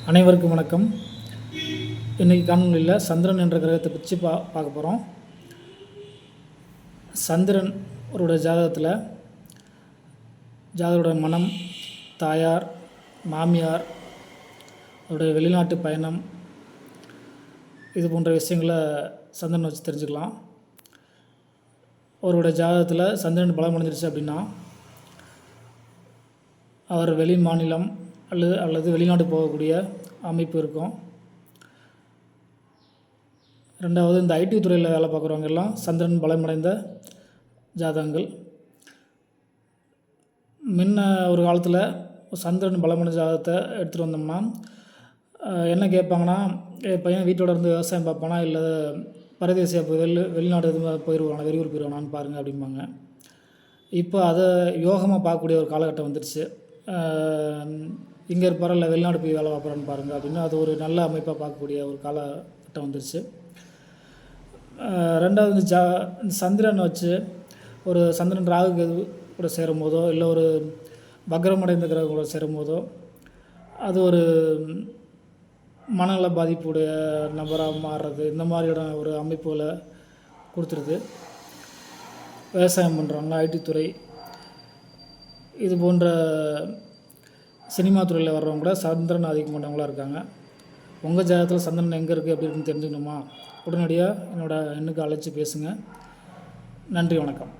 அனைவருக்கும் வணக்கம். இன்றைக்கி காணொலியில் சந்திரன் என்ற கிரகத்தை பற்றி பார்க்க போகிறோம். சந்திரன் அவருடைய ஜாதகரோட மனம், தாயார், மாமியார், அவருடைய வெளிநாட்டு பயணம், இது போன்ற விஷயங்களை சந்திரனை வச்சு தெரிஞ்சுக்கலாம். அவருடைய ஜாதகத்தில் சந்திரன் பலம் அடைஞ்சிருச்சு அப்படின்னா அவர் வெளி மாநிலம் அல்லது வெளிநாடு போகக்கூடிய அமைப்பு இருக்கும். ரெண்டாவது, இந்த ஐடி துறையில் வேலை பார்க்குறவங்க எல்லாம் சந்திரன் பலமடைந்த ஜாதகங்கள். முன்ன ஒரு காலத்தில் சந்திரன் பலமடைந்த ஜாதகத்தை எடுத்துகிட்டு வந்தோம்னா என்ன கேட்பாங்கன்னா, பையன் வீட்டோட இருந்து விவசாயம் பார்ப்பானா இல்லை பரதேசியா வெளிநாடு எதுவும் போயிடுவானா, வெளியூர் போயிடுவானான்னு பாருங்கள் அப்படிம்பாங்க. இப்போ அதை யோகமாக பார்க்கக்கூடிய ஒரு காலகட்டம் வந்துடுச்சு. இங்கே இருப்பார் இல்லை வெளிநாடு போய் வேலை பார்க்குறான்னு பாருங்கள் அப்படின்னு அது ஒரு நல்ல அமைப்பாக பார்க்கக்கூடிய ஒரு காலகட்டம் வந்துருச்சு. ரெண்டாவது, இந்த சந்திரனை வச்சு ஒரு சந்திரன் ராகு கேது கூட சேரும் போதோ இல்லை ஒரு வக்ரமடைந்த கிரகம் கூட சேரும் போதோ அது ஒரு மனநல பாதிப்புடைய நபராக மாறுறது, இந்த மாதிரியான ஒரு அமைப்புகளை கொடுத்துருது. விவசாயம் பண்ணுறவங்க, ஐடி துறை, இது போன்ற சினிமா துறையில் வர்றவங்க கூட சந்திரன் அதிகம் கொண்டவங்களாக இருக்காங்க. உங்கள் ஜாதகத்தில் சந்திரன் எங்கே இருக்குது எப்படி இருக்குன்னு தெரிஞ்சுக்கணுமா? உடனடியாக என்னோடய எண்ணுக்கு அழைச்சி பேசுங்க. நன்றி, வணக்கம்.